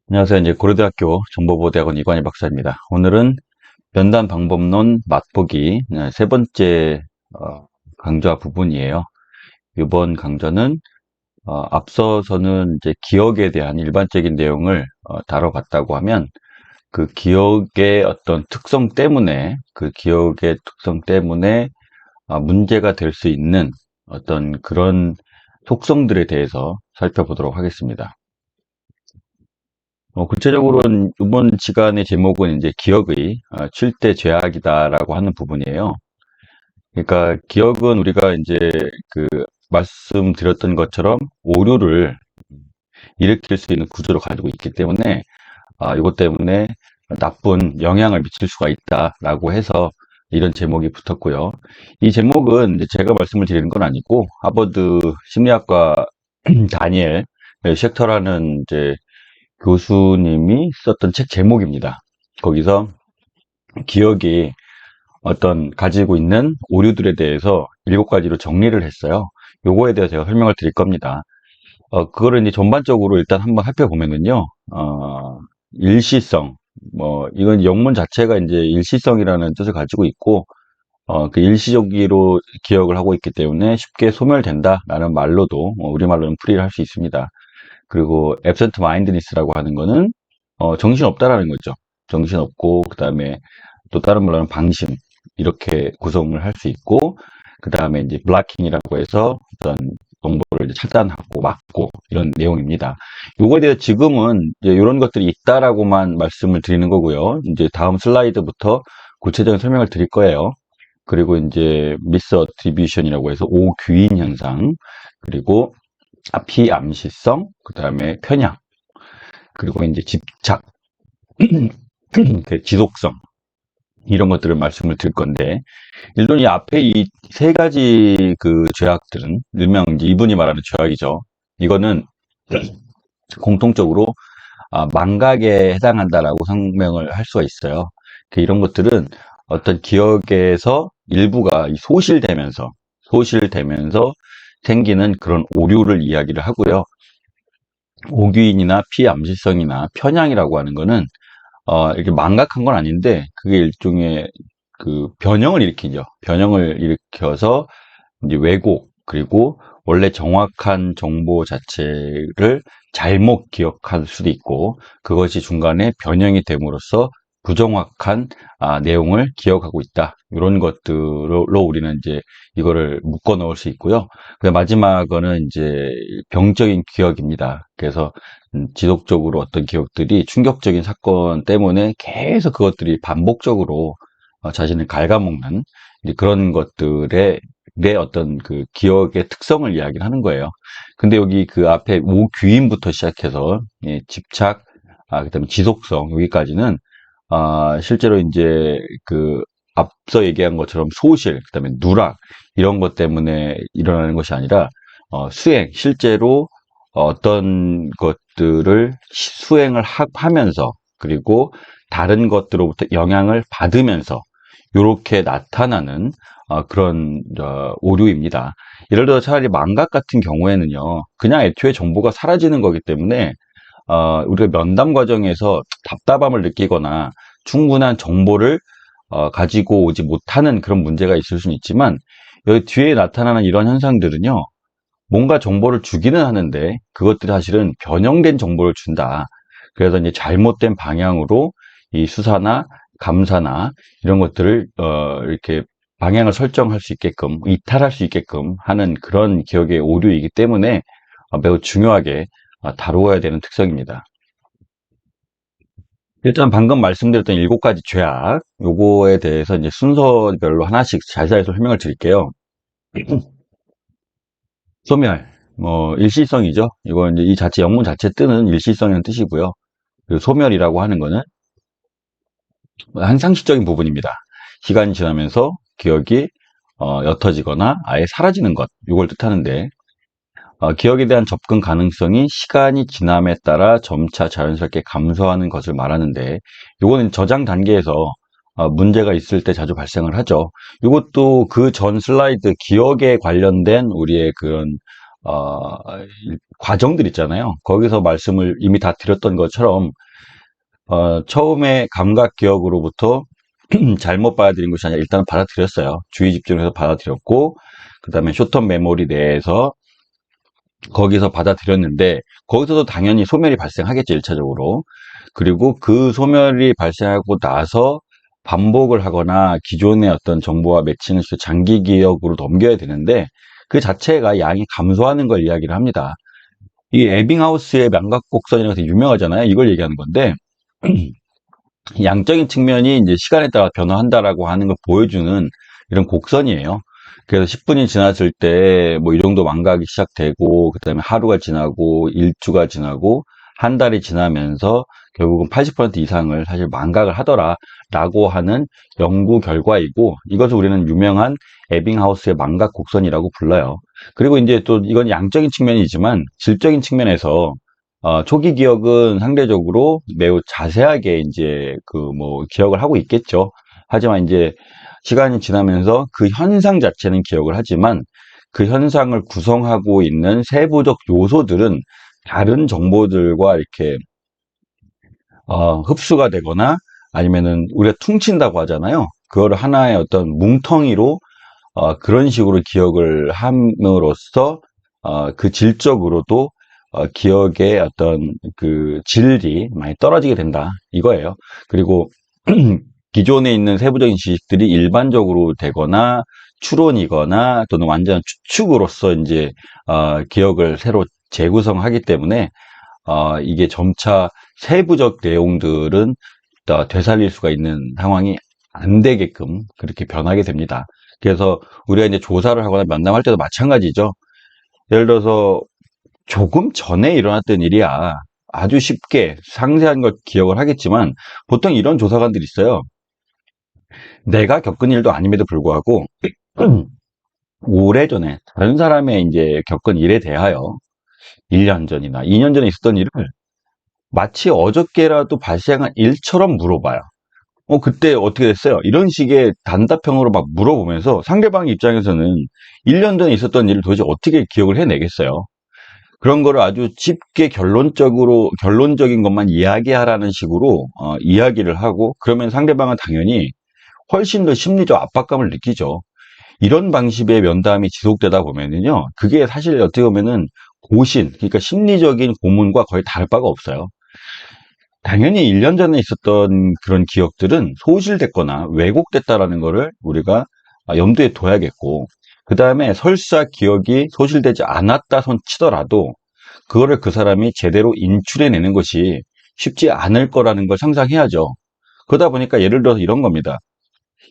안녕하세요. 이제 고려대학교 정보보호대학원 이관희 박사입니다. 오늘은 면담 방법론 맛보기 세 번째 강좌 부분이에요. 이번 강좌는 앞서서는 이제 기억에 대한 일반적인 내용을 다뤄봤다고 하면 그 기억의 어떤 특성 때문에 그 기억의 특성 때문에 문제가 될 수 있는 어떤 그런 속성들에 대해서 살펴보도록 하겠습니다. 구체적으로는 이번 시간의 제목은 이제 기억의 7대 죄악이다라고 하는 부분이에요. 그러니까 기억은 우리가 이제 그 말씀드렸던 것처럼 오류를 일으킬 수 있는 구조를 가지고 있기 때문에 이것 때문에 나쁜 영향을 미칠 수가 있다라고 해서 이런 제목이 붙었고요. 이 제목은 이제 제가 말씀을 드리는 건 아니고 하버드 심리학과 다니엘 쉑터라는 이제 교수님이 썼던 책 제목입니다. 거기서 기억이 어떤 가지고 있는 오류들에 대해서 7가지로 정리를 했어요. 요거에 대해서 제가 설명을 드릴 겁니다. 그거를 이제 전반적으로 일단 한번 살펴보면은요, 일시성, 이건 영문 자체가 이제 일시성이라는 뜻을 가지고 있고, 그 일시적으로 기억을 하고 있기 때문에 쉽게 소멸된다라는 말로도, 우리말로는 풀이를 할 수 있습니다. 그리고 absent mindedness라고 하는 거는 정신없다라는 거죠. 정신없고 그다음에 또 다른 말로 하면 방심 이렇게 구성을 할 수 있고 그다음에 이제 블락킹이라고 해서 어떤 정보를 이제 차단하고 막고 이런 내용입니다. 요거에 대해서 지금은 이제 이런 것들이 있다라고만 말씀을 드리는 거고요. 이제 다음 슬라이드부터 구체적인 설명을 드릴 거예요. 그리고 이제 미스 어트리뷰션이라고 해서 오규인 현상 그리고 피암시성, 그 다음에 편향, 그리고 이제 집착, 그 지속성, 이런 것들을 말씀을 드릴 건데, 일단 이 앞에 이 세 가지 그 죄악들은, 일명 이제 이분이 말하는 죄악이죠. 이거는 공통적으로 망각에 해당한다라고 설명을 할 수가 있어요. 이런 것들은 어떤 기억에서 일부가 소실되면서 생기는 그런 오류를 이야기를 하고요. 오규인이나 피암시성이나 편향이라고 하는 거는 이렇게 망각한 건 아닌데 그게 일종의 그 변형을 일으키죠. 변형을 일으켜서 이제 왜곡 그리고 원래 정확한 정보 자체를 잘못 기억할 수도 있고 그것이 중간에 변형이 됨으로써 부정확한 내용을 기억하고 있다. 이런 것들로 우리는 이제 이거를 묶어 넣을 수 있고요. 그 마지막은 이제 병적인 기억입니다. 그래서 지속적으로 어떤 기억들이 충격적인 사건 때문에 계속 그것들이 반복적으로 자신을 갉아먹는 이제 그런 것들의 내 어떤 그 기억의 특성을 이야기를 하는 거예요. 근데 여기 그 앞에 오규인부터 시작해서 집착, 그다음에 지속성 여기까지는 실제로 이제 그 앞서 얘기한 것처럼 소실, 그다음에 누락 이런 것 때문에 일어나는 것이 아니라 수행, 실제로 어떤 것들을 수행을 하면서 그리고 다른 것들로부터 영향을 받으면서 이렇게 나타나는 그런 오류입니다. 예를 들어 차라리 망각 같은 경우에는요, 그냥 애초에 정보가 사라지는 거기 때문에 우리가 면담 과정에서 답답함을 느끼거나 충분한 정보를 가지고 오지 못하는 그런 문제가 있을 수는 있지만 여기 뒤에 나타나는 이런 현상들은요, 뭔가 정보를 주기는 하는데 그것들이 사실은 변형된 정보를 준다. 그래서 이제 잘못된 방향으로 이 수사나 감사나 이런 것들을 이렇게 방향을 설정할 수 있게끔 이탈할 수 있게끔 하는 그런 기억의 오류이기 때문에 매우 중요하게 다루어야 되는 특성입니다. 일단 방금 말씀드렸던 7가지 죄악 요거에 대해서 이제 순서별로 하나씩 자세히 설명을 드릴게요. 소멸, 일시성이죠. 이건 이제 이 자체, 영문 자체 뜻은 일시성이라는 뜻이고요. 그리고 소멸이라고 하는 거는 한 상식적인 부분입니다. 시간이 지나면서 기억이 옅어지거나 아예 사라지는 것, 이걸 뜻하는데, 기억에 대한 접근 가능성이 시간이 지남에 따라 점차 자연스럽게 감소하는 것을 말하는데, 이거는 저장 단계에서 문제가 있을 때 자주 발생을 하죠. 이것도 그 전 슬라이드 기억에 관련된 우리의 그런 어, 과정들 있잖아요. 거기서 말씀을 이미 다 드렸던 것처럼 처음에 감각 기억으로부터 잘못 받아들인 것이 아니라 일단 받아들였어요. 주의 집중해서 받아들였고, 그 다음에 쇼텀 메모리 내에서 거기서 받아들였는데, 거기서도 당연히 소멸이 발생하겠죠, 1차적으로. 그리고 그 소멸이 발생하고 나서 반복을 하거나 기존의 어떤 정보와 매칭을 시켜 장기 기억으로 넘겨야 되는데, 그 자체가 양이 감소하는 걸 이야기를 합니다. 이 에빙하우스의 망각곡선이라고 해서 유명하잖아요. 이걸 얘기하는 건데, 양적인 측면이 이제 시간에 따라 변화한다라고 하는 걸 보여주는 이런 곡선이에요. 그래서 10분이 지났을 때 뭐 이 정도 망각이 시작되고, 그 다음에 하루가 지나고, 일주가 지나고, 한 달이 지나면서 결국은 80% 이상을 사실 망각을 하더라라고 하는 연구 결과이고, 이것을 우리는 유명한 에빙하우스의 망각 곡선이라고 불러요. 그리고 이제 또 이건 양적인 측면이지만 질적인 측면에서 초기 기억은 상대적으로 매우 자세하게 이제 그 뭐 기억을 하고 있겠죠. 하지만 이제 시간이 지나면서 그 현상 자체는 기억을 하지만 그 현상을 구성하고 있는 세부적 요소들은 다른 정보들과 이렇게 흡수가 되거나 아니면은 우리가 퉁친다고 하잖아요. 그거를 하나의 어떤 뭉텅이로 그런 식으로 기억을 함으로써 그 질적으로도 기억의 어떤 그 질이 많이 떨어지게 된다 이거예요. 그리고 기존에 있는 세부적인 지식들이 일반적으로 되거나 추론이거나 또는 완전 추측으로서 이제 기억을 새로 재구성하기 때문에 이게 점차 세부적 내용들은 되살릴 수가 있는 상황이 안 되게끔 그렇게 변하게 됩니다. 그래서 우리가 이제 조사를 하거나 면담할 때도 마찬가지죠. 예를 들어서 조금 전에 일어났던 일이야. 아주 쉽게 상세한 걸 기억을 하겠지만 보통 이런 조사관들이 있어요. 내가 겪은 일도 아님에도 불구하고 오래전에 다른 사람의 이제 겪은 일에 대하여 1년 전이나 2년 전에 있었던 일을 마치 어저께라도 발생한 일처럼 물어봐요. 그때 어떻게 됐어요? 이런 식의 단답형으로 막 물어보면서 상대방 입장에서는 1년 전에 있었던 일을 도대체 어떻게 기억을 해내겠어요? 그런 거를 아주 쉽게 결론적인 것만 이야기하라는 식으로 이야기를 하고, 그러면 상대방은 당연히 훨씬 더 심리적 압박감을 느끼죠. 이런 방식의 면담이 지속되다 보면은요, 그게 사실 어떻게 보면은 고신, 그러니까 심리적인 고문과 거의 다를 바가 없어요. 당연히 1년 전에 있었던 그런 기억들은 소실됐거나 왜곡됐다라는 거를 우리가 염두에 둬야겠고, 그 다음에 설사 기억이 소실되지 않았다 손 치더라도 그거를 그 사람이 제대로 인출해내는 것이 쉽지 않을 거라는 걸 상상해야죠. 그러다 보니까 예를 들어서 이런 겁니다.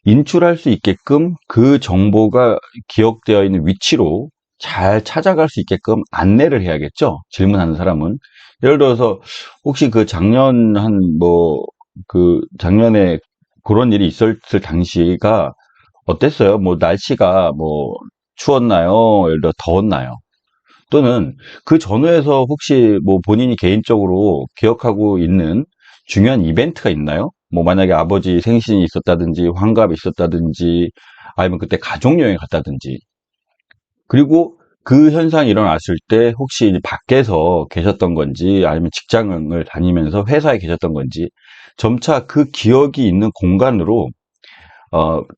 인출할 수 있게끔 그 정보가 기억되어 있는 위치로 잘 찾아갈 수 있게끔 안내를 해야겠죠. 질문하는 사람은. 예를 들어서 혹시 그 작년 작년에 그런 일이 있었을 당시가 어땠어요? 뭐 날씨가 뭐 추웠나요? 예를 들어 더웠나요? 또는 그 전후에서 혹시 뭐 본인이 개인적으로 기억하고 있는 중요한 이벤트가 있나요? 뭐 만약에 아버지 생신이 있었다든지 환갑이 있었다든지 아니면 그때 가족여행 갔다든지, 그리고 그 현상이 일어났을 때 혹시 이제 밖에서 계셨던 건지 아니면 직장을 다니면서 회사에 계셨던 건지 점차 그 기억이 있는 공간으로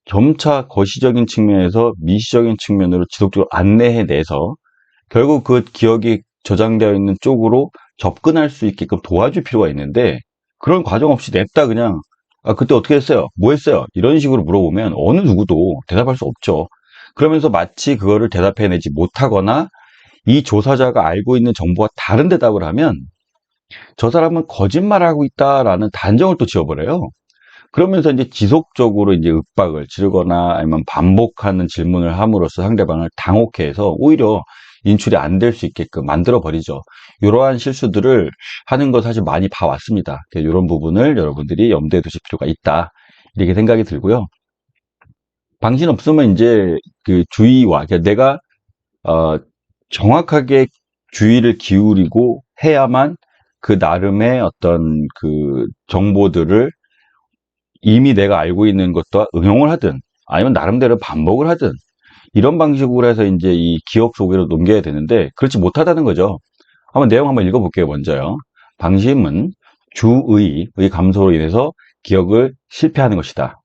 점차 거시적인 측면에서 미시적인 측면으로 지속적으로 안내해내서 결국 그 기억이 저장되어 있는 쪽으로 접근할 수 있게끔 도와줄 필요가 있는데, 그런 과정 없이 냅다 그냥 그때 어떻게 했어요? 뭐 했어요? 이런 식으로 물어보면 어느 누구도 대답할 수 없죠. 그러면서 마치 그거를 대답해내지 못하거나 이 조사자가 알고 있는 정보와 다른 대답을 하면 저 사람은 거짓말하고 있다라는 단정을 또 지어버려요. 그러면서 이제 지속적으로 이제 윽박을 지르거나 아니면 반복하는 질문을 함으로써 상대방을 당혹해 해서 오히려 인출이 안 될 수 있게끔 만들어 버리죠. 이러한 실수들을 하는 거 사실 많이 봐왔습니다. 이런 부분을 여러분들이 염두에 두실 필요가 있다. 이렇게 생각이 들고요. 방신 없으면 이제 그 주의와, 그러니까 내가 어, 정확하게 주의를 기울이고 해야만 그 나름의 어떤 그 정보들을 이미 내가 알고 있는 것과 응용을 하든 아니면 나름대로 반복을 하든 이런 방식으로 해서 이제 이 기억 속으로 넘겨야 되는데 그렇지 못하다는 거죠. 한번 내용 한번 읽어볼게요. 먼저요. 방심은 주의의 감소로 인해서 기억을 실패하는 것이다.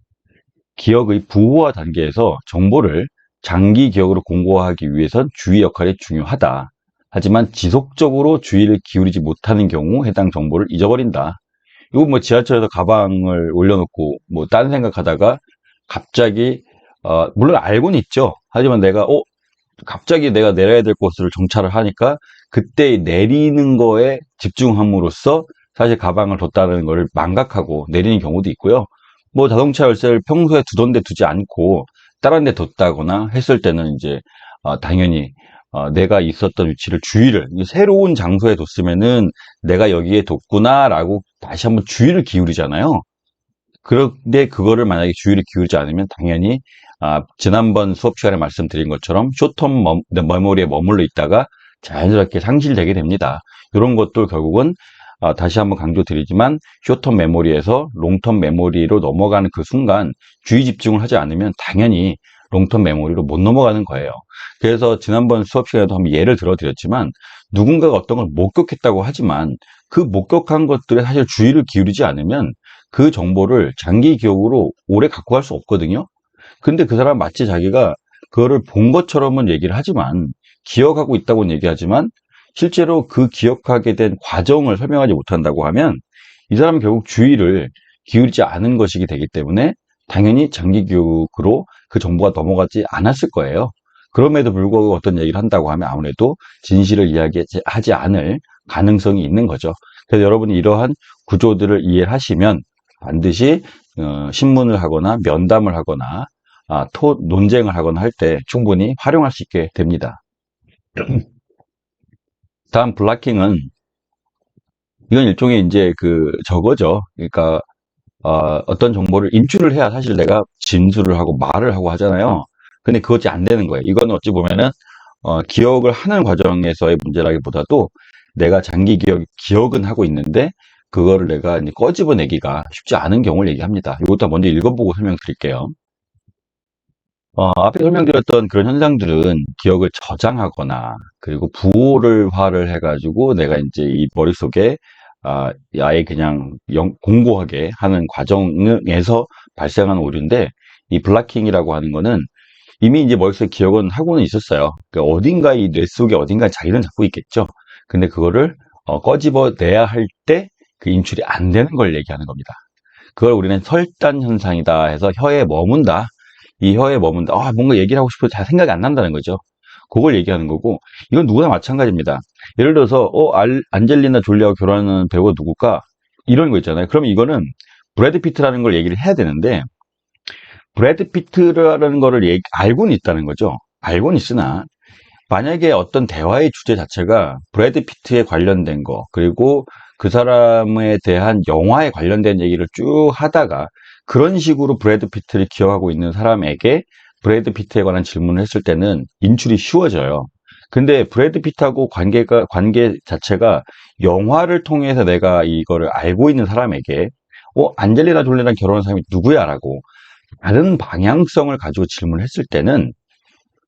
기억의 부호화 단계에서 정보를 장기 기억으로 공고화하기 위해선 주의 역할이 중요하다. 하지만 지속적으로 주의를 기울이지 못하는 경우 해당 정보를 잊어버린다. 이거 뭐 지하철에서 가방을 올려놓고 뭐 딴 생각하다가 갑자기 물론 알고는 있죠. 하지만 갑자기 내가 내려야 될 곳을 정차를 하니까 그때 내리는 거에 집중함으로써 사실 가방을 뒀다는 것을 망각하고 내리는 경우도 있고요. 뭐 자동차 열쇠를 평소에 두던 데 두지 않고 다른 데 뒀다거나 했을 때는 이제 당연히 내가 있었던 위치를 주의를 새로운 장소에 뒀으면은 내가 여기에 뒀구나라고 다시 한번 주의를 기울이잖아요. 그런데 그거를 만약에 주의를 기울이지 않으면 당연히 지난번 수업 시간에 말씀드린 것처럼 쇼텀 메모리에 머물러 있다가 자연스럽게 상실되게 됩니다. 이런 것도 결국은 다시 한번 강조드리지만 쇼텀 메모리에서 롱텀 메모리로 넘어가는 그 순간 주의 집중을 하지 않으면 당연히 롱텀 메모리로 못 넘어가는 거예요. 그래서 지난번 수업 시간에도 한번 예를 들어드렸지만 누군가가 어떤 걸 목격했다고 하지만 그 목격한 것들에 사실 주의를 기울이지 않으면 그 정보를 장기 기억으로 오래 갖고 갈 수 없거든요. 근데 그 사람 마치 자기가 그거를 본 것처럼은 얘기를 하지만 기억하고 있다고는 얘기하지만 실제로 그 기억하게 된 과정을 설명하지 못한다고 하면 이 사람은 결국 주의를 기울이지 않은 것이기 되기 때문에 당연히 장기 기억으로 그 정보가 넘어가지 않았을 거예요. 그럼에도 불구하고 어떤 얘기를 한다고 하면 아무래도 진실을 이야기하지 않을 가능성이 있는 거죠. 그래서 여러분이 이러한 구조들을 이해하시면 반드시 신문을 하거나 면담을 하거나 논쟁을 하거나 할 때 충분히 활용할 수 있게 됩니다. 다음 블락킹은 이건 일종의 이제 저거죠. 그러니까 어떤 정보를 인출을 해야 사실 내가 진술을 하고 말을 하고 하잖아요. 근데 그것이 안 되는 거예요. 이건 어찌 보면은 기억을 하는 과정에서의 문제라기보다도 내가 장기 기억은 하고 있는데 그거를 내가 이제 꺼집어내기가 쉽지 않은 경우를 얘기합니다. 이것도 먼저 읽어보고 설명드릴게요. 앞에 설명드렸던 그런 현상들은 기억을 저장하거나 그리고 부호를화를 해가지고 내가 이제 이 머릿속에 아예 그냥 공고하게 하는 과정에서 발생하는 오류인데 이 블락킹이라고 하는 거는 이미 이제 머릿속에 기억은 하고는 있었어요. 그러니까 어딘가 이 뇌 속에 어딘가에 자리는 잡고 있겠죠. 근데 그거를 꺼집어내야 할 때 그 인출이 안 되는 걸 얘기하는 겁니다. 그걸 우리는 설단 현상이다 해서 혀에 머문다. 이 혀에 머문다. 뭔가 얘기를 하고 싶어도 잘 생각이 안 난다는 거죠. 그걸 얘기하는 거고 이건 누구나 마찬가지입니다. 예를 들어서 안젤리나 졸리하고 결혼하는 배우가 누굴까? 이런 거 있잖아요. 그러면 이거는 브래드 피트라는 걸 얘기를 해야 되는데 브래드 피트라는 거를 알고는 있다는 거죠. 알고는 있으나 만약에 어떤 대화의 주제 자체가 브래드 피트에 관련된 거 그리고 그 사람에 대한 영화에 관련된 얘기를 쭉 하다가 그런 식으로 브래드 피트를 기억하고 있는 사람에게 브래드 피트에 관한 질문을 했을 때는 인출이 쉬워져요. 근데 브래드 피트하고 관계 자체가 영화를 통해서 내가 이거를 알고 있는 사람에게 안젤리나 졸리랑 결혼한 사람이 누구야? 라고 다른 방향성을 가지고 질문을 했을 때는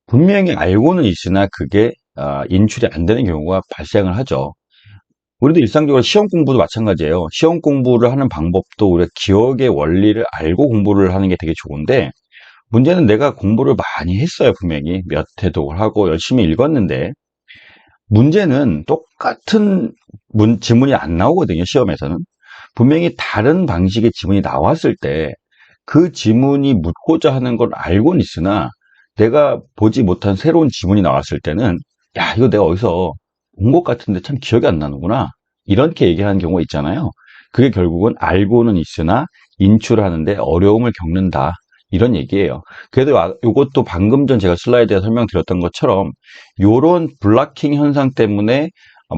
분명히 알고는 있으나 그게 인출이 안 되는 경우가 발생을 하죠. 우리도 일상적으로 시험 공부도 마찬가지예요. 시험 공부를 하는 방법도 우리가 기억의 원리를 알고 공부를 하는 게 되게 좋은데 문제는 내가 공부를 많이 했어요. 분명히 몇 회독을 하고 열심히 읽었는데 문제는 똑같은 지문이 안 나오거든요. 시험에서는. 분명히 다른 방식의 지문이 나왔을 때 그 지문이 묻고자 하는 걸 알고는 있으나 내가 보지 못한 새로운 지문이 나왔을 때는 야, 이거 내가 어디서 본 것 같은데 참 기억이 안 나는구나. 이렇게 얘기하는 경우가 있잖아요. 그게 결국은 알고는 있으나 인출하는데 어려움을 겪는다. 이런 얘기예요. 그래도 이것도 방금 전 제가 슬라이드에 설명드렸던 것처럼 이런 블락킹 현상 때문에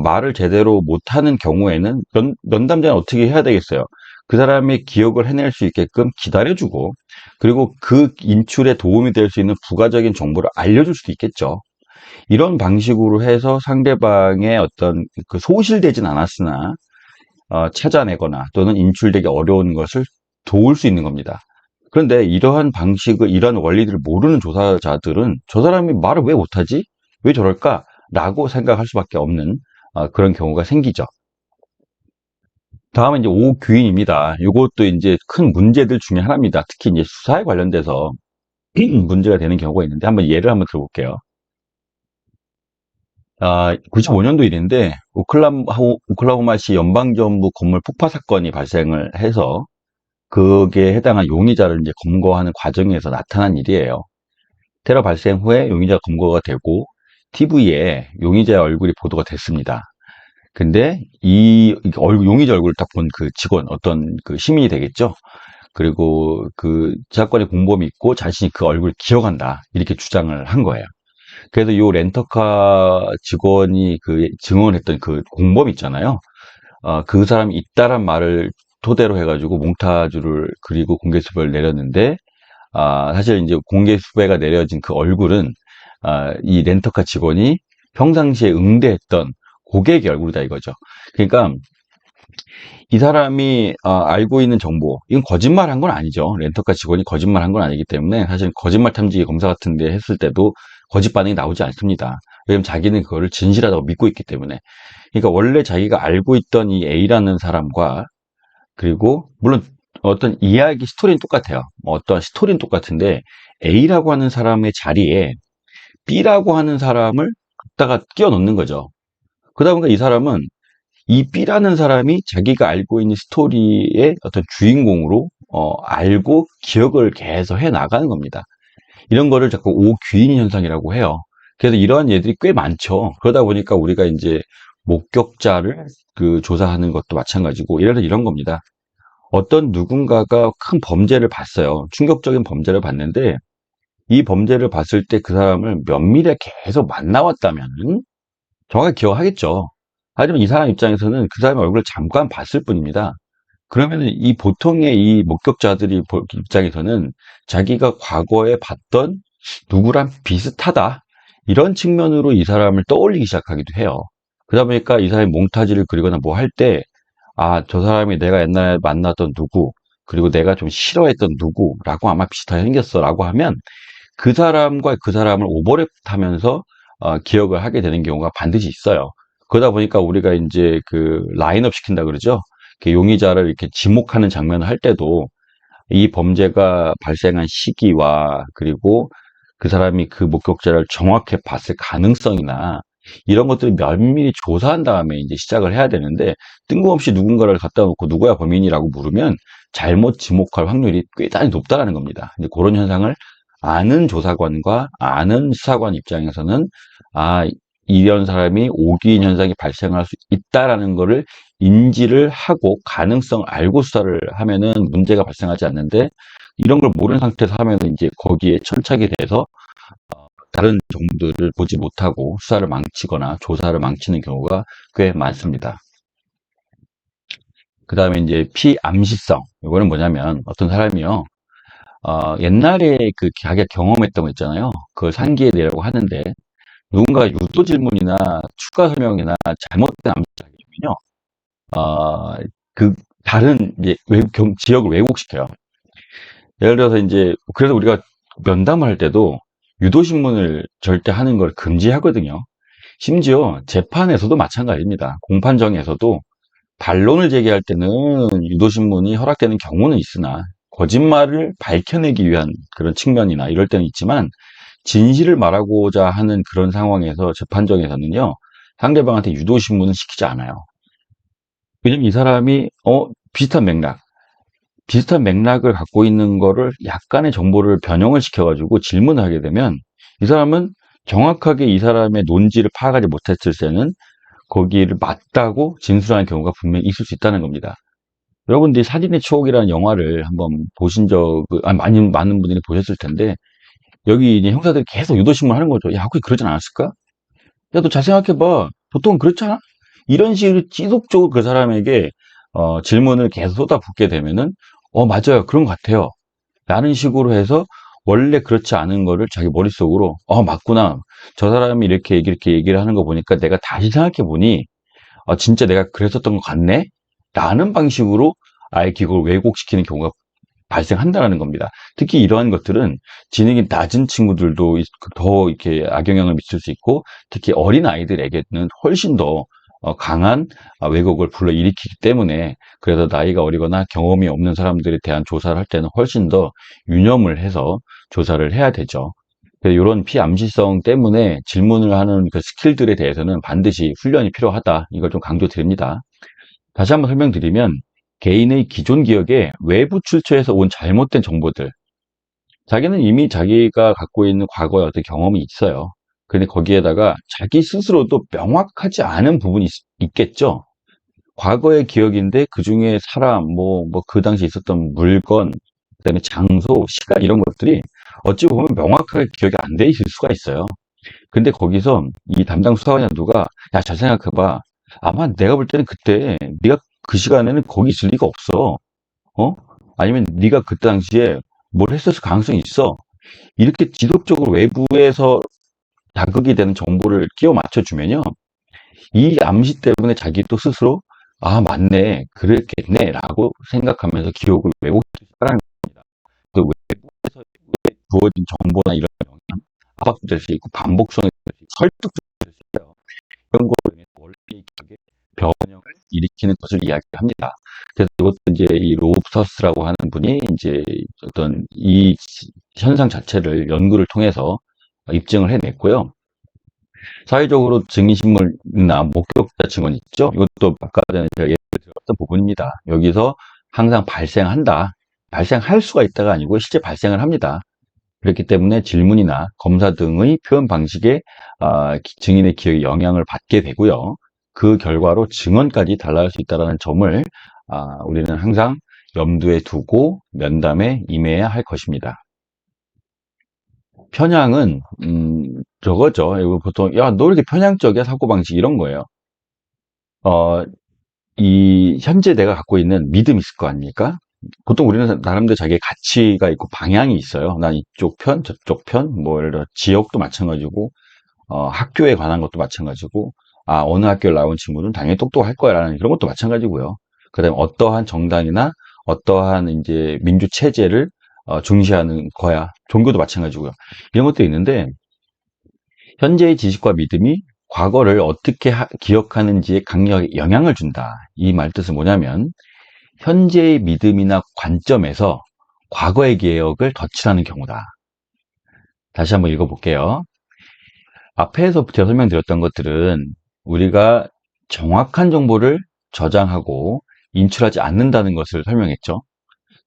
말을 제대로 못하는 경우에는 면담자는 어떻게 해야 되겠어요? 그 사람의 기억을 해낼 수 있게끔 기다려주고 그리고 그 인출에 도움이 될 수 있는 부가적인 정보를 알려줄 수도 있겠죠. 이런 방식으로 해서 상대방의 어떤 소실되진 않았으나 찾아내거나 또는 인출되기 어려운 것을 도울 수 있는 겁니다. 그런데 이러한 방식을, 이러한 원리들을 모르는 조사자들은 저 사람이 말을 왜 못하지? 왜 저럴까? 라고 생각할 수밖에 없는 그런 경우가 생기죠. 다음은 이제 오규인입니다. 이것도 이제 큰 문제들 중에 하나입니다. 특히 이제 수사에 관련돼서 문제가 되는 경우가 있는데 한번 예를 한번 들어볼게요. 95년도 일인데 오클라호마시 연방정부 건물 폭파 사건이 발생을 해서 그게 해당한 용의자를 이제 검거하는 과정에서 나타난 일이에요. 테러 발생 후에 용의자 검거가 되고 TV에 용의자의 얼굴이 보도가 됐습니다. 근데 용의자 얼굴을 딱 본 그 직원, 어떤 그 시민이 되겠죠. 그리고 그 사건의 공범이 있고 자신이 그 얼굴을 기억한다. 이렇게 주장을 한 거예요. 그래서 이 렌터카 직원이 그 증언했던 그 공범 있잖아요. 그 사람이 있다란 말을 토대로 해가지고 몽타주를 그리고 공개 수배를 내렸는데, 사실 이제 공개 수배가 내려진 그 얼굴은 이 렌터카 직원이 평상시에 응대했던 고객의 얼굴이다 이거죠. 그러니까 이 사람이 알고 있는 정보, 이건 거짓말한 건 아니죠. 렌터카 직원이 거짓말한 건 아니기 때문에 사실 거짓말 탐지 검사 같은 데 했을 때도 거짓 반응이 나오지 않습니다. 왜냐면 자기는 그거를 진실하다고 믿고 있기 때문에. 그러니까 원래 자기가 알고 있던 이 A라는 사람과, 그리고 물론 어떤 이야기 스토리는 똑같아요. 어떤 스토리는 똑같은데 A라고 하는 사람의 자리에 B라고 하는 사람을 갖다가 끼워 넣는 거죠. 그러다 보니까 이 사람은 이 B라는 사람이 자기가 알고 있는 스토리의 어떤 주인공으로 알고 기억을 계속 해 나가는 겁니다. 이런 거를 자꾸 오귀인 현상이라고 해요. 그래서 이러한 예들이 꽤 많죠. 그러다 보니까 우리가 이제 목격자를 그 조사하는 것도 마찬가지고 이런 겁니다. 어떤 누군가가 큰 범죄를 봤어요. 충격적인 범죄를 봤는데 이 범죄를 봤을 때 그 사람을 면밀하게 계속 만나왔다면 정확히 기억하겠죠. 하지만 이 사람 입장에서는 그 사람의 얼굴을 잠깐 봤을 뿐입니다. 그러면 이 보통의 이 목격자들이 입장에서는 자기가 과거에 봤던 누구랑 비슷하다 이런 측면으로 이 사람을 떠올리기 시작하기도 해요. 그러다 보니까 이 사람이 몽타주를 그리거나 뭐 할 때, 저 사람이 내가 옛날에 만났던 누구, 그리고 내가 좀 싫어했던 누구라고 아마 비슷하게 생겼어라고 하면 그 사람과 그 사람을 오버랩하면서 기억을 하게 되는 경우가 반드시 있어요. 그러다 보니까 우리가 이제 그 라인업 시킨다 그러죠. 용의자를 이렇게 지목하는 장면을 할 때도 이 범죄가 발생한 시기와 그리고 그 사람이 그 목격자를 정확히 봤을 가능성이나 이런 것들을 면밀히 조사한 다음에 이제 시작을 해야 되는데 뜬금없이 누군가를 갖다 놓고 누구야 범인이라고 물으면 잘못 지목할 확률이 꽤 많이 높다라는 겁니다. 이제 그런 현상을 아는 조사관과 아는 수사관 입장에서는 이런 사람이 오기인 현상이 발생할 수 있다라는 것을 인지를 하고 가능성을 알고 수사를 하면은 문제가 발생하지 않는데 이런 걸 모르는 상태에서 하면은 이제 거기에 천착이 돼서 다른 정보들을 보지 못하고 수사를 망치거나 조사를 망치는 경우가 꽤 많습니다. 그 다음에 이제 피암시성. 이거는 뭐냐면 어떤 사람이요. 옛날에 그 자기가 경험했던 거 있잖아요. 그걸 상기해 내라고 하는데 누군가 유도 질문이나 추가 설명이나 잘못된 암시를 하게 되면요. 그 다른 이제 지역을 왜곡시켜요. 예를 들어서 이제 그래서 우리가 면담을 할 때도 유도신문을 절대 하는 걸 금지하거든요. 심지어 재판에서도 마찬가지입니다. 공판정에서도 반론을 제기할 때는 유도신문이 허락되는 경우는 있으나 거짓말을 밝혀내기 위한 그런 측면이나 이럴 때는 있지만 진실을 말하고자 하는 그런 상황에서 재판정에서는요. 상대방한테 유도신문은 시키지 않아요. 왜냐면 이 사람이 비슷한 맥락을 갖고 있는 거를 약간의 정보를 변형을 시켜가지고 질문을 하게 되면 이 사람은 정확하게 이 사람의 논지를 파악하지 못했을 때는 거기를 맞다고 진술하는 경우가 분명히 있을 수 있다는 겁니다. 여러분들이 사진의 추억이라는 영화를 한번 보신 많은 분들이 보셨을 텐데 여기 이제 형사들이 계속 유도신문 하는 거죠. 야, 혹시 그러진 않았을까? 야, 너 잘 생각해봐. 보통 그렇잖아? 이런 식으로 지속적으로 그 사람에게 질문을 계속 쏟아붓게 되면은 맞아요. 그런 것 같아요. 라는 식으로 해서 원래 그렇지 않은 거를 자기 머릿속으로 맞구나. 저 사람이 이렇게 얘기를 하는 거 보니까 내가 다시 생각해 보니 진짜 내가 그랬었던 것 같네? 라는 방식으로 아예 그걸 왜곡시키는 경우가 발생한다는 겁니다. 특히 이러한 것들은 지능이 낮은 친구들도 더 이렇게 악영향을 미칠 수 있고, 특히 어린 아이들에게는 훨씬 더 강한 왜곡을 불러일으키기 때문에, 그래서 나이가 어리거나 경험이 없는 사람들에 대한 조사를 할 때는 훨씬 더 유념을 해서 조사를 해야 되죠. 이런 피암시성 때문에 질문을 하는 그 스킬들에 대해서는 반드시 훈련이 필요하다. 이걸 좀 강조드립니다. 다시 한번 설명드리면, 개인의 기존 기억에 외부 출처에서 온 잘못된 정보들, 자기는 이미 자기가 갖고 있는 과거의 어떤 경험이 있어요. 근데 거기에다가 자기 스스로도 명확하지 않은 부분이 있겠죠. 과거의 기억인데 그 중에 사람, 그 당시 있었던 물건, 그다음에 장소, 시간 이런 것들이 어찌 보면 명확하게 기억이 안 돼 있을 수가 있어요. 근데 거기서 이 담당 수사관이 누가, 야, 잘 생각해봐. 아마 내가 볼 때는 그때 네가 그 시간에는 거기 있을 리가 없어. 어? 아니면 네가 그때 당시에 뭘 했었을 가능성이 있어. 이렇게 지속적으로 외부에서 자극이 되는 정보를 끼워 맞춰주면요. 이 암시 때문에 자기 또 스스로, 아, 맞네. 그랬겠네. 라고 생각하면서 기억을 왜곡하는 겁니다. 그 외부에서 주어진 정보나 이런 영향, 압박도 될 수 있고, 반복성이 될 수 있고, 설득도 될 수 있어요. 이런 거로 인해서 원래의 기억에 변형을 일으키는 것을 이야기합니다. 그래서 이것도 이제 이 로브스터스라고 하는 분이 이제 어떤 이 현상 자체를 연구를 통해서 입증을 해냈고요. 사회적으로 증인신문이나 목격자 증언 있죠? 이것도 아까 전에 제가 예를 들었던 부분입니다. 여기서 항상 발생한다. 발생할 수가 있다가 아니고 실제 발생을 합니다. 그렇기 때문에 질문이나 검사 등의 표현 방식에 증인의 기억에 영향을 받게 되고요. 그 결과로 증언까지 달라질 수 있다는 점을 우리는 항상 염두에 두고 면담에 임해야 할 것입니다. 편향은 저거죠. 이거 보통 야, 너 이렇게 편향적이야 사고방식 이런 거예요. 어, 이 현재 내가 갖고 있는 믿음이 있을 거 아닙니까? 보통 우리는 나름대로 자기의 가치가 있고 방향이 있어요. 난 이쪽 편, 저쪽 편, 뭐 예를 들어 지역도 마찬가지고 학교에 관한 것도 마찬가지고, 아, 어느 학교를 나온 친구는 당연히 똑똑할 거야라는 그런 것도 마찬가지고요. 그다음에 어떠한 정당이나 어떠한 이제 민주 체제를 중시하는 거야. 종교도 마찬가지고요. 이런 것도 있는데, 현재의 지식과 믿음이 과거를 어떻게 기억하는지에 강력하게 영향을 준다. 이 말 뜻은 뭐냐면, 현재의 믿음이나 관점에서 과거의 기억을 덧칠하는 경우다. 다시 한번 읽어볼게요. 앞에서 제가 설명드렸던 것들은 우리가 정확한 정보를 저장하고 인출하지 않는다는 것을 설명했죠.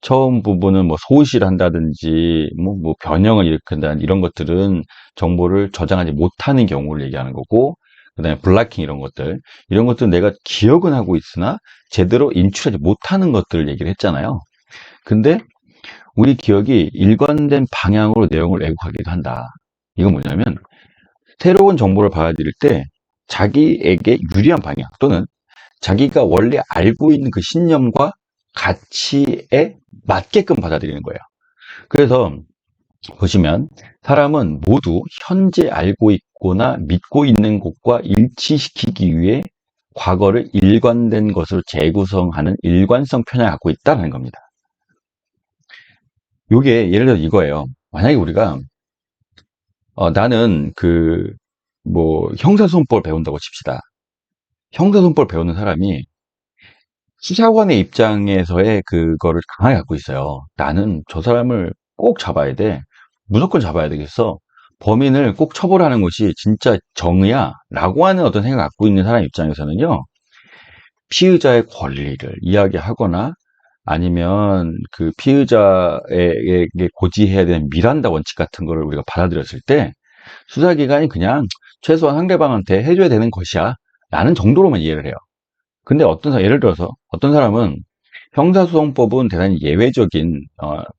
처음 부분은 뭐 소실한다든지 뭐 변형을 일으킨다는 이런 것들은 정보를 저장하지 못하는 경우를 얘기하는 거고, 그다음에 블락킹 이런 것들은 내가 기억은 하고 있으나 제대로 인출하지 못하는 것들을 얘기를 했잖아요. 근데 우리 기억이 일관된 방향으로 내용을 왜곡하기도 한다. 이건 뭐냐면, 새로운 정보를 받아들일 때 자기에게 유리한 방향 또는 자기가 원래 알고 있는 그 신념과 가치에 맞게끔 받아들이는 거예요. 그래서 보시면 사람은 모두 현재 알고 있거나 믿고 있는 것과 일치시키기 위해 과거를 일관된 것으로 재구성하는 일관성 편향을 갖고 있다는 겁니다. 이게 예를 들어 이거예요. 만약에 우리가 나는 형사소송법을 배운다고 칩시다. 형사소송법을 배우는 사람이 수사관의 입장에서의 그거를 강하게 갖고 있어요. 나는 저 사람을 꼭 잡아야 돼. 무조건 잡아야 되겠어. 범인을 꼭 처벌하는 것이 진짜 정의야. 라고 하는 어떤 생각을 갖고 있는 사람 입장에서는요, 피의자의 권리를 이야기하거나 아니면 그 피의자에게 고지해야 되는 미란다 원칙 같은 거를 우리가 받아들였을 때 수사기관이 그냥 최소한 상대방한테 해줘야 되는 것이야. 라는 정도로만 이해를 해요. 근데 예를 들어서 어떤 사람은 형사소송법은 대단히 예외적인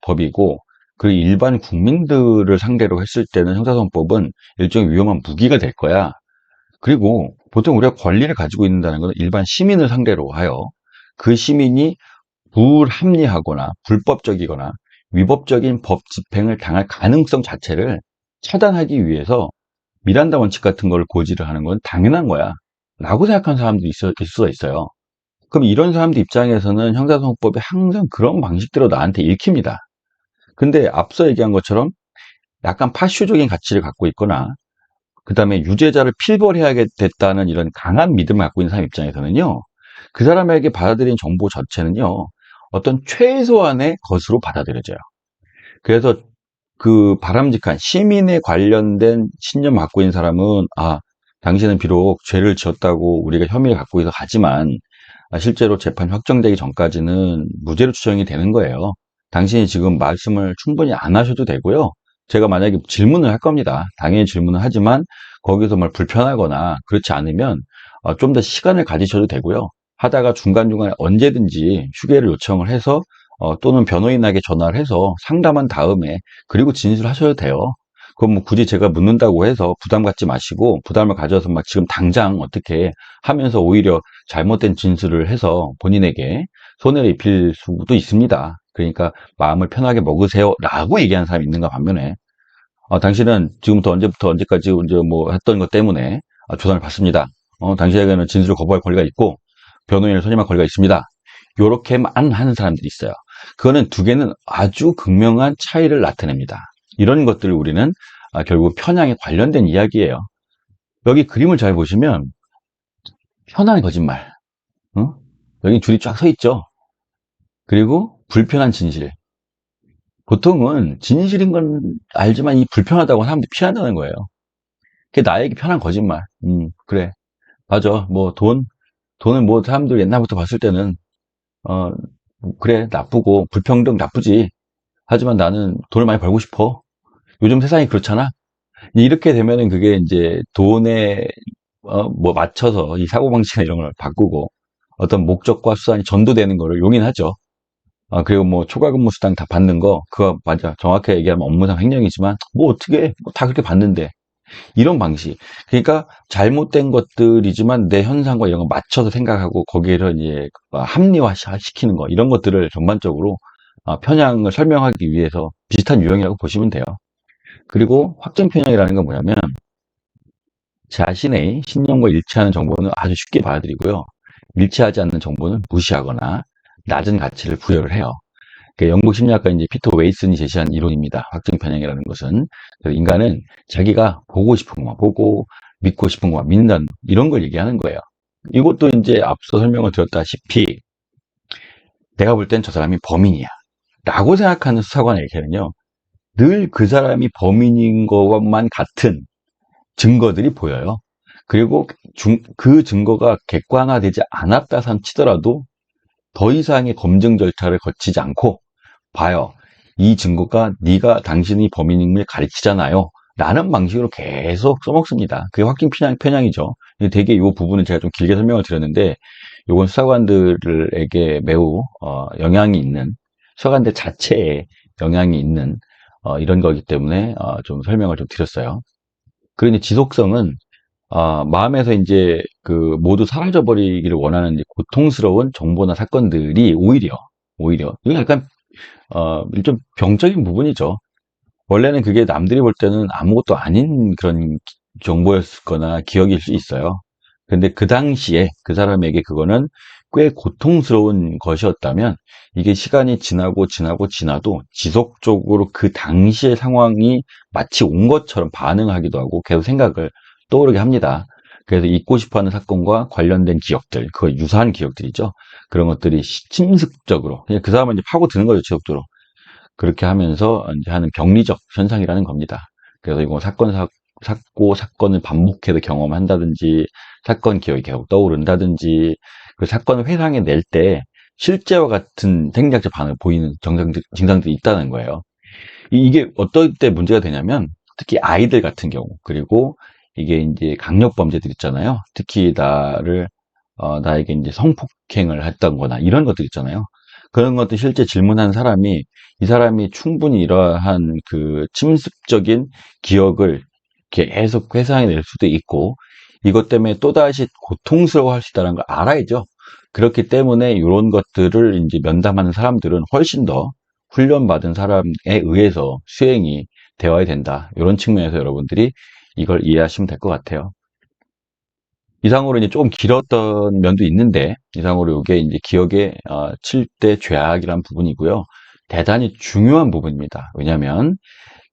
법이고, 그 일반 국민들을 상대로 했을 때는 형사소송법은 일종의 위험한 무기가 될 거야. 그리고 보통 우리가 권리를 가지고 있다는 것은 일반 시민을 상대로 하여 그 시민이 불합리하거나 불법적이거나 위법적인 법 집행을 당할 가능성 자체를 차단하기 위해서 미란다 원칙 같은 걸 고지를 하는 건 당연한 거야 라고 생각하는 사람도 있을 수가 있어요. 그럼 이런 사람들 입장에서는 형사소송법이 항상 그런 방식대로 나한테 읽힙니다. 근데 앞서 얘기한 것처럼 약간 파쇼적인 가치를 갖고 있거나 그 다음에 유죄자를 필벌해야겠다는 이런 강한 믿음을 갖고 있는 사람 입장에서는요, 그 사람에게 받아들인 정보 자체는요, 어떤 최소한의 것으로 받아들여져요. 그래서 그 바람직한 시민에 관련된 신념을 갖고 있는 사람은, 아, 당신은 비록 죄를 지었다고 우리가 혐의를 갖고 있어 하지만, 실제로 재판 확정되기 전까지는 무죄로 추정이 되는 거예요. 당신이 지금 말씀을 충분히 안 하셔도 되고요. 제가 만약에 질문을 할 겁니다. 당연히 질문을 하지만 거기서 말 불편하거나 그렇지 않으면 좀 더 시간을 가지셔도 되고요. 하다가 중간중간에 언제든지 휴게를 요청을 해서 또는 변호인에게 전화를 해서 상담한 다음에 그리고 진술하셔도 돼요. 그럼 뭐 굳이 제가 묻는다고 해서 부담 갖지 마시고 부담을 가져서 막 지금 당장 어떻게 하면서 오히려 잘못된 진술을 해서 본인에게 손해를 입힐 수도 있습니다. 그러니까 마음을 편하게 먹으세요 라고 얘기하는 사람이 있는가 반면에 당신은 지금부터 언제부터 언제까지 이제 뭐 했던 것 때문에 조사를 받습니다. 당신에게는 진술을 거부할 권리가 있고 변호인을 선임할 권리가 있습니다. 요렇게만 하는 사람들이 있어요. 그거는 두 개는 아주 극명한 차이를 나타냅니다. 이런 것들을 우리는 결국 편향에 관련된 이야기예요. 여기 그림을 잘 보시면 편한 거짓말, 어? 여기 줄이 쫙 서 있죠. 그리고 불편한 진실. 보통은 진실인 건 알지만 이 불편하다고 사람들이 피한다는 거예요. 그게 나에게 편한 거짓말. 그래. 맞아. 뭐 돈은 뭐 사람들 옛날부터 봤을 때는 어, 그래 나쁘고 불평등 나쁘지. 하지만 나는 돈을 많이 벌고 싶어. 요즘 세상이 그렇잖아. 이렇게 되면은 그게 이제 돈에 뭐 맞춰서 이 사고방식이나 이런 걸 바꾸고 어떤 목적과 수단이 전도되는 거를 용인하죠. 그리고 뭐 초과근무 수당 다 받는 거 그거 맞아. 정확하게 얘기하면 업무상 횡령이지만 뭐 어떻게 뭐다 그렇게 받는데 이런 방식. 그러니까 잘못된 것들이지만 내 현상과 이런 거 맞춰서 생각하고 거기를 이제 합리화 시키는 거 이런 것들을 전반적으로 편향을 설명하기 위해서 비슷한 유형이라고 보시면 돼요. 그리고 확정 편향이라는 건 뭐냐면 자신의 신념과 일치하는 정보는 아주 쉽게 받아들이고요. 일치하지 않는 정보는 무시하거나 낮은 가치를 부여를 해요. 영국 심리학가 이제 피터 웨이슨이 제시한 이론입니다. 확정 편향이라는 것은 인간은 자기가 보고 싶은 것만 보고 믿고 싶은 것만 믿는 이런 걸 얘기하는 거예요. 이것도 이제 앞서 설명을 드렸다시피 내가 볼 땐 저 사람이 범인이야 라고 생각하는 수사관에게는요 늘 그 사람이 범인인 것만 같은 증거들이 보여요. 그리고 그 증거가 객관화되지 않았다 치더라도 더 이상의 검증 절차를 거치지 않고 봐요. 이 증거가 네가 당신이 범인임을 가르치잖아요. 라는 방식으로 계속 써먹습니다. 그게 확증 편향이죠. 되게 이 부분은 제가 좀 길게 설명을 드렸는데 이건 수사관들에게 매우 영향이 있는 수사관들 자체에 영향이 있는 이런 거기 때문에 좀 설명을 좀 드렸어요. 그런데 지속성은 마음에서 이제 그 모두 사라져버리기를 원하는 이제 고통스러운 정보나 사건들이 오히려 이건 약간 좀 병적인 부분이죠. 원래는 그게 남들이 볼 때는 아무것도 아닌 그런 정보였거나 기억일 수 있어요. 근데 그 당시에 그 사람에게 그거는 꽤 고통스러운 것이었다면 이게 시간이 지나도 지속적으로 그 당시의 상황이 마치 온 것처럼 반응하기도 하고 계속 생각을 떠오르게 합니다. 그래서 잊고 싶어 하는 사건과 관련된 기억들, 그 유사한 기억들이죠. 그런 것들이 침습적으로, 그냥 그 사람은 이제 파고드는 거죠, 지속적으로. 그렇게 하면서 이제 하는 병리적 현상이라는 겁니다. 그래서 이거 사건을 반복해서 경험한다든지, 사건 기억이 계속 떠오른다든지, 그 사건을 회상해 낼 때 실제와 같은 생리학적 반응을 보이는 증상들이 있다는 거예요. 이게 어떨 때 문제가 되냐면, 특히 아이들 같은 경우, 그리고 이게 이제 강력범죄들 있잖아요. 특히 나에게 이제 성폭행을 했던 거나 이런 것들 있잖아요. 그런 것들 실제 질문한 사람이 이 사람이 충분히 이러한 그 침습적인 기억을 계속 회상해낼 수도 있고 이것 때문에 또다시 고통스러워할 수 있다는 걸 알아야죠. 그렇기 때문에 이런 것들을 이제 면담하는 사람들은 훨씬 더 훈련받은 사람에 의해서 수행이 되어야 된다. 이런 측면에서 여러분들이 이걸 이해하시면 될 것 같아요. 이상으로 이제 조금 길었던 면도 있는데, 이상으로 이게 이제 기억의 7대 죄악이란 부분이고요. 대단히 중요한 부분입니다. 왜냐하면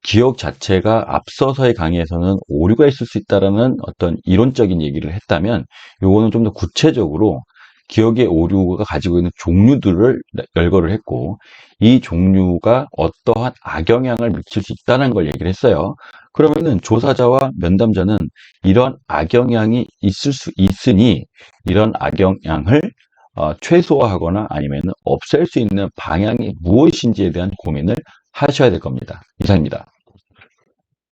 기억 자체가 앞서서의 강의에서는 오류가 있을 수 있다라는 어떤 이론적인 얘기를 했다면, 요거는 좀 더 구체적으로 기억의 오류가 가지고 있는 종류들을 열거를 했고, 이 종류가 어떠한 악영향을 미칠 수 있다는 걸 얘기를 했어요. 그러면은 조사자와 면담자는 이런 악영향이 있을 수 있으니 이런 악영향을 최소화하거나 아니면 없앨 수 있는 방향이 무엇인지에 대한 고민을 하셔야 될 겁니다. 이상입니다.